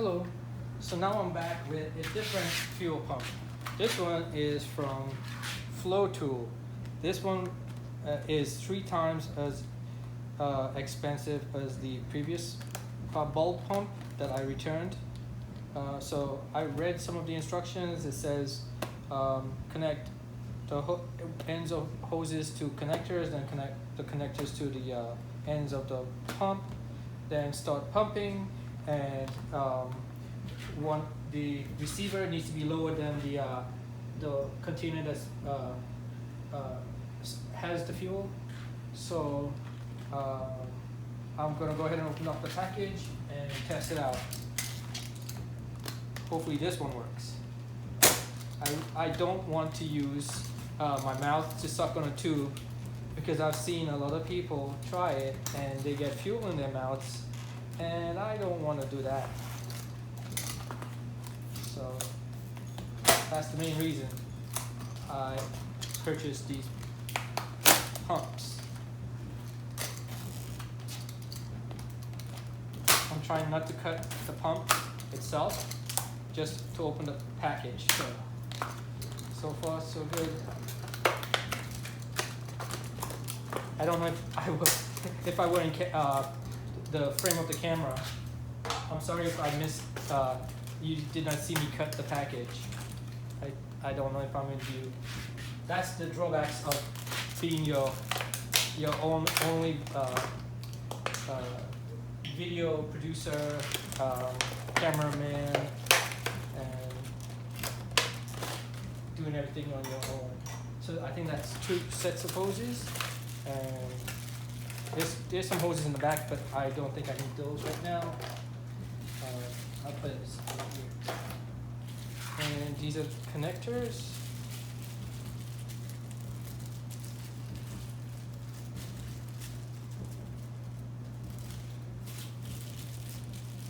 Hello, so now I'm back with a different fuel pump. This one is from Flow Tool. This one is 3 times as expensive as the previous bulb pump that I returned. So I read some of the instructions. It says connect the ends of hoses to connectors, then connect the connectors to the ends of the pump, then start pumping, and the receiver needs to be lower than the container that has the fuel. So I'm gonna go ahead and open up the package and test it out. Hopefully this one works. I don't want to use my mouth to suck on a tube, because I've seen a lot of people try it and they get fuel in their mouths, and I don't want to do that. So that's the main reason I purchased these pumps. I'm trying not to cut the pump itself, just to open the package. So far so good. I don't know if I were in the frame of the camera. I'm sorry if I missed. You did not see me cut the package. I don't know if I'm in view. That's the drawbacks of being your only video producer, cameraman, and doing everything on your own. So I think that's 2 sets of hoses, and there's some hoses in the back, but I don't think I need those right now. I'll put it right here. And these are connectors.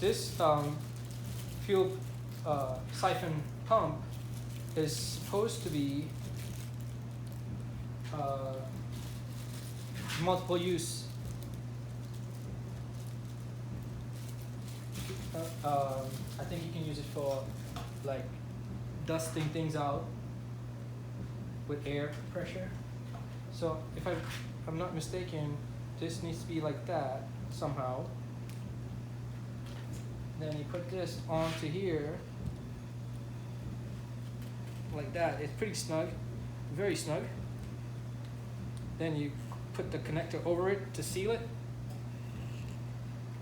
This fuel siphon pump is supposed to be multiple use. I think you can use it for like dusting things out with air pressure. So if I'm not mistaken, this needs to be like that somehow. Then you put this onto here like that. It's pretty snug, very snug. Then you put the connector over it to seal it.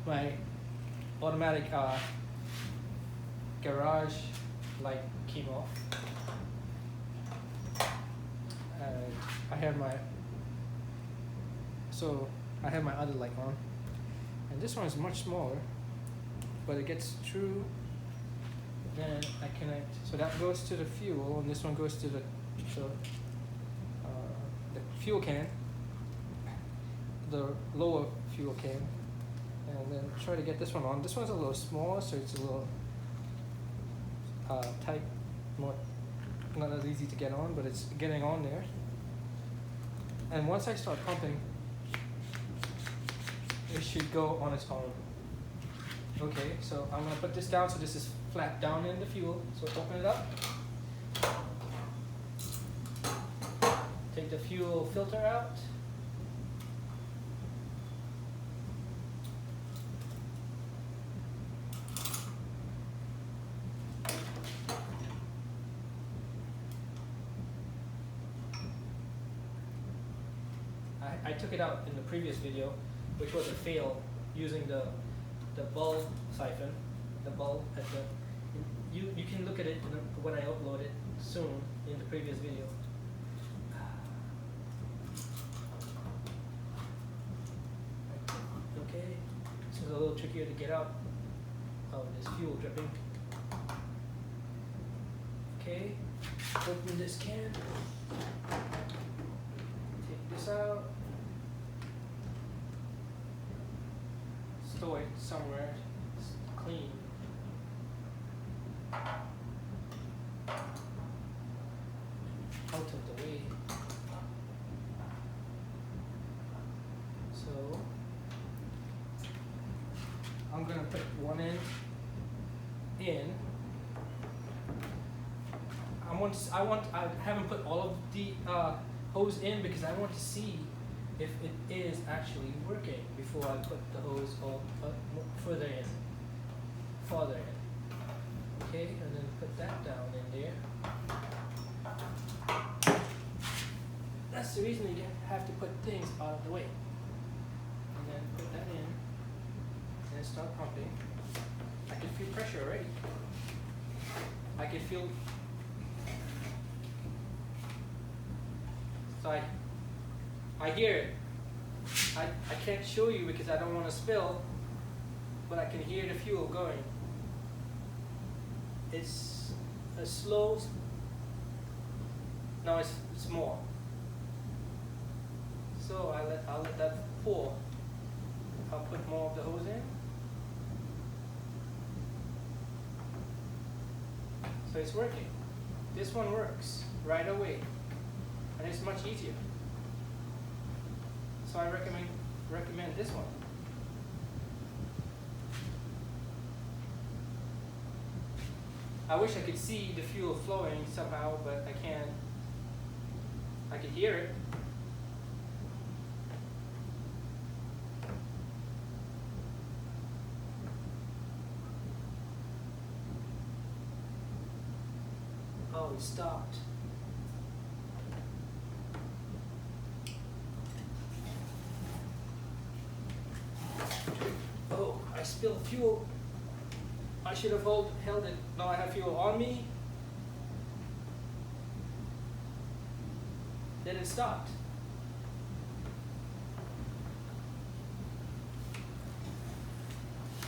My automatic garage light came off. I have my other light on, and this one is much smaller, but it gets through. Then I connect, so that goes to the fuel, and this one goes to the fuel can, the lower fuel can, and then try to get this one on. This one's a little smaller, so it's a little tight, not as easy to get on, but it's getting on there. And once I start pumping, it should go on its own. Okay, so I'm gonna put this down so this is flat down in the fuel. So open it up. Take the fuel filter out. I took it out in the previous video, which was a fail, using the bulb siphon, the bulb at the. You can look at it when I upload it soon in the previous video. Okay, this is a little trickier to get out of this fuel dripping. Okay, open this can. Take this out. Store it somewhere clean. Out of the way. So I'm gonna put one end in. I haven't put all of the hose in because I want to see if it is actually working before I put the hose all farther in. Okay, and then put that down in there. That's the reason you have to put things out of the way. And then put that in, and start pumping. I can feel pressure already. I can feel. So I hear it. I can't show you because I don't want to spill, but I can hear the fuel going. It's a slow. No, it's more. So I'll let that pour. I'll put more of the hose in. So it's working. This one works right away, and it's much easier. So I recommend this one. I wish I could see the fuel flowing somehow, but I can't. I can hear it. Oh, it stopped. Oh, I spilled fuel. I should have held it. Now I have fuel on me. Then it stopped.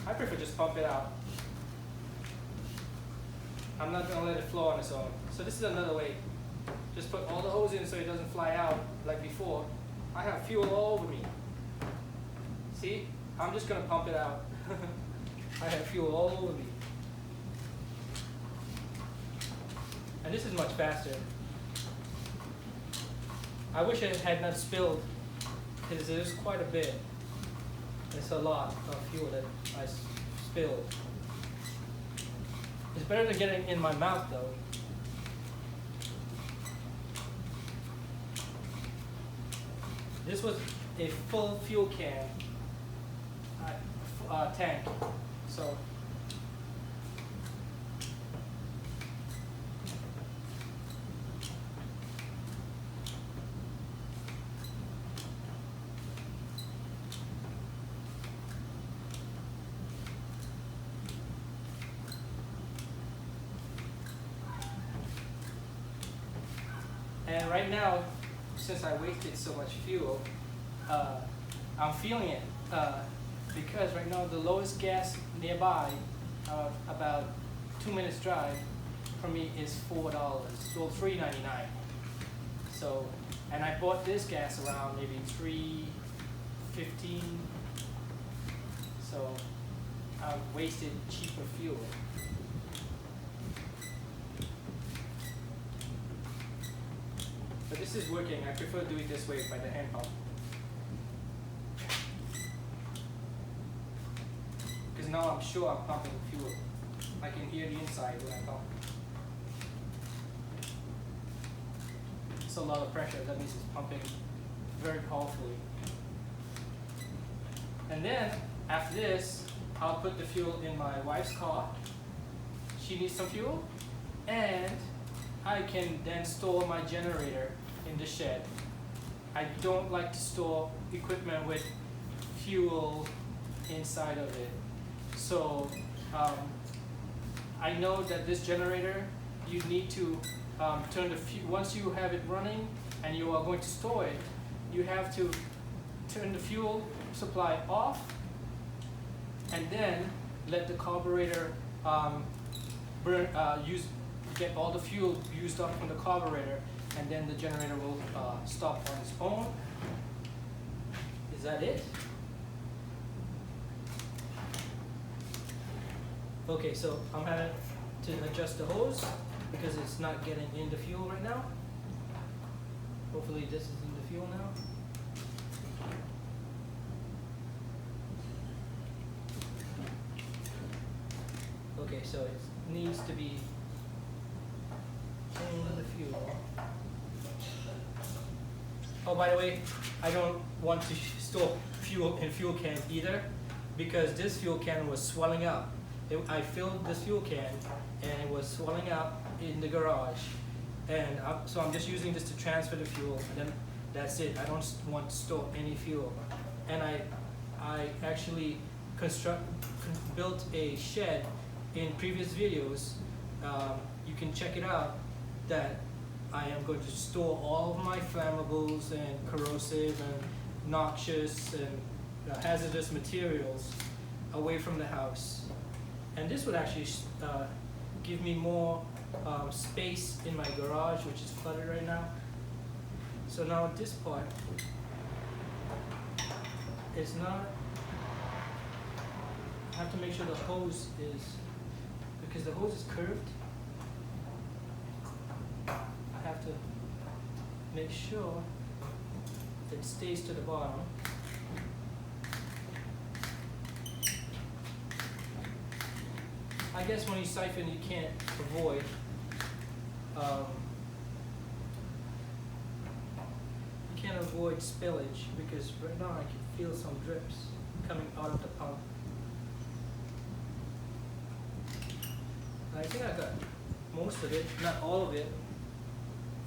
I prefer just pump it out. I'm not going to let it flow on its own. So this is another way. Just put all the hose in so it doesn't fly out like before. I have fuel all over me. See? I'm just going to pump it out. I have fuel all over me. And this is much faster. I wish it had not spilled, because there's quite a bit. It's a lot of fuel that I spilled. It's better than getting in my mouth though. This was a full fuel can tank. So and right now, since I wasted so much fuel, I'm feeling it because right now the lowest gas nearby, about 2 minutes drive for me, is $4, so $3.99. So, and I bought this gas around maybe $3.15. So I've wasted cheaper fuel. But this is working. I prefer doing it this way by the hand pump. Because now I'm sure I'm pumping fuel. I can hear the inside when I pump. It's a lot of pressure. That means it's pumping very powerfully. And then, after this, I'll put the fuel in my wife's car. She needs some fuel. And I can then store my generator in the shed. I don't like to store equipment with fuel inside of it. So I know that this generator, you need to turn the fuel, once you have it running and you are going to store it, you have to turn the fuel supply off and then let the carburetor get all the fuel used up from the carburetor, and then the generator will stop on its own. Is that it? Okay, so I'm having to adjust the hose because it's not getting in the fuel right now. Hopefully this is in the fuel now. Okay, so it needs to be in the fuel. Oh, by the way, I don't want to store fuel in fuel cans either, because this fuel can was swelling up. I filled this fuel can and it was swelling up in the garage, and so I'm just using this to transfer the fuel, and then that's it. I don't want to store any fuel. And I actually built a shed in previous videos. You can check it out, that I am going to store all of my flammables and corrosive and noxious and hazardous materials away from the house. And this would actually give me more space in my garage, which is cluttered right now. So now this part is not, I have to make sure the hose is, because the hose is curved, I have to make sure it stays to the bottom. I guess when you siphon, you can't avoid spillage, because right now I can feel some drips coming out of the pump. I think I got most of it, not all of it.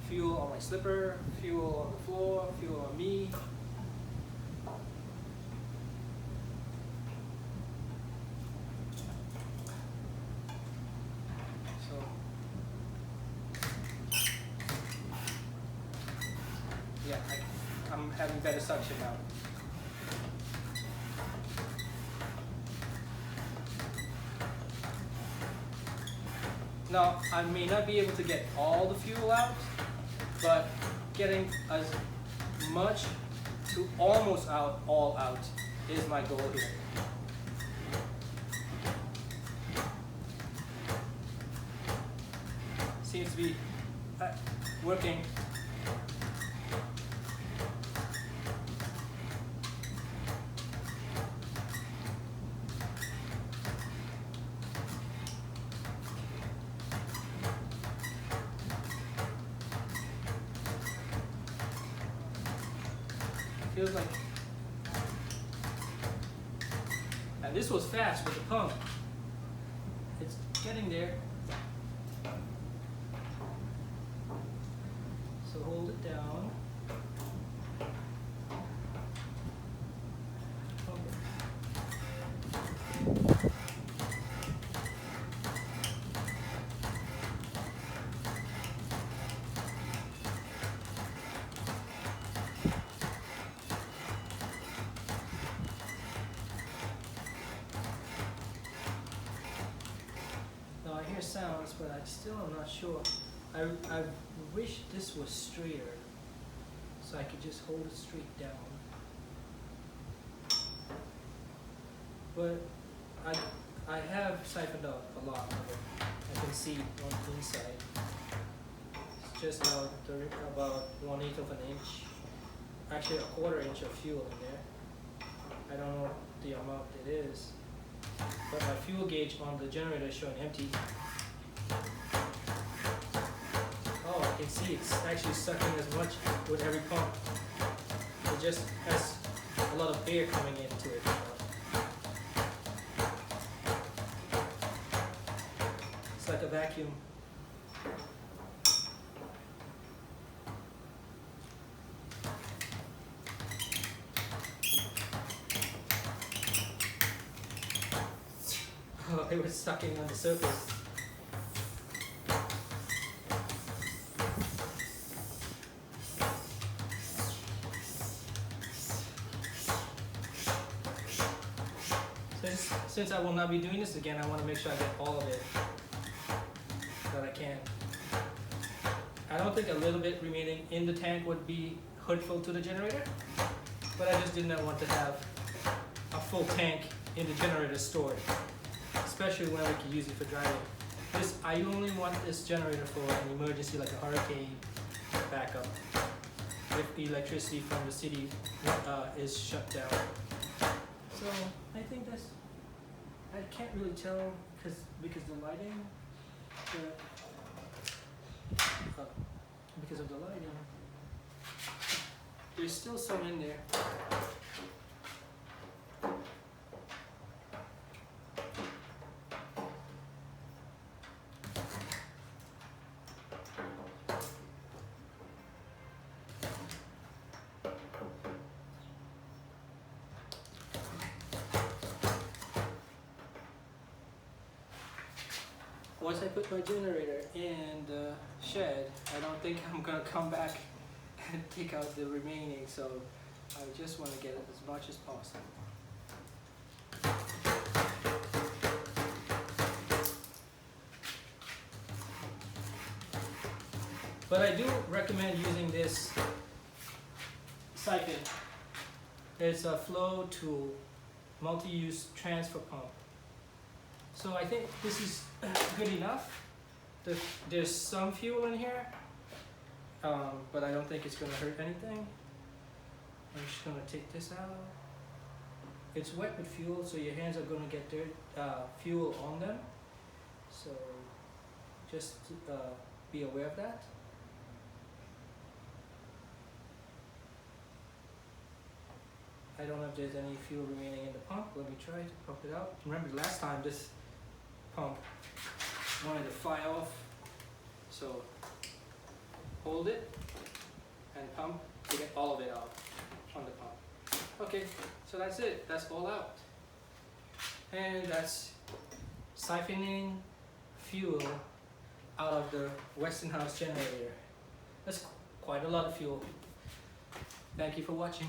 Fuel on my slipper, fuel on the floor, fuel on me. Yeah, I'm having better suction now. Now, I may not be able to get all the fuel out, but getting as much to almost all out is my goal here. Seems to be working. Feels like, and this was fast with the pump. It's getting there. So hold it down. Now I hear sounds, but I still am not sure. I wish this was straighter, so I could just hold it straight down. But I have siphoned out a lot of it. I can see on the inside. It's just about 1/8 of an inch, actually a 1/4 inch of fuel in there. I don't know the amount it is, but my fuel gauge on the generator is showing empty. Oh, I can see it's actually sucking as much with every pump. It just has a lot of air coming into it. It's like a vacuum. Oh, it was sucking on the surface. Since I will not be doing this again, I want to make sure I get all of it that I can. I don't think a little bit remaining in the tank would be hurtful to the generator, but I just did not want to have a full tank in the generator stored, especially when we can use it for driving. I only want this generator for an emergency, like a hurricane backup, if the electricity from the city is shut down. So I think I can't really tell because the lighting, because of the lighting, there's still some in there. Once I put my generator in the shed, I don't think I'm gonna come back and take out the remaining, so I just want to get it as much as possible. But I do recommend using this siphon. It's a flow tool, multi-use transfer pump. So I think this is good enough. There's some fuel in here, but I don't think it's gonna hurt anything. I'm just gonna take this out. It's wet with fuel, so your hands are gonna get dirt, fuel on them. So just be aware of that. I don't know if there's any fuel remaining in the pump. Let me try to pump it out. Remember last time this pump wanted to fly off, so hold it and pump to get all of it out on the pump. Okay, so that's it. That's all out. And that's siphoning fuel out of the Westinghouse generator. That's quite a lot of fuel. Thank you for watching.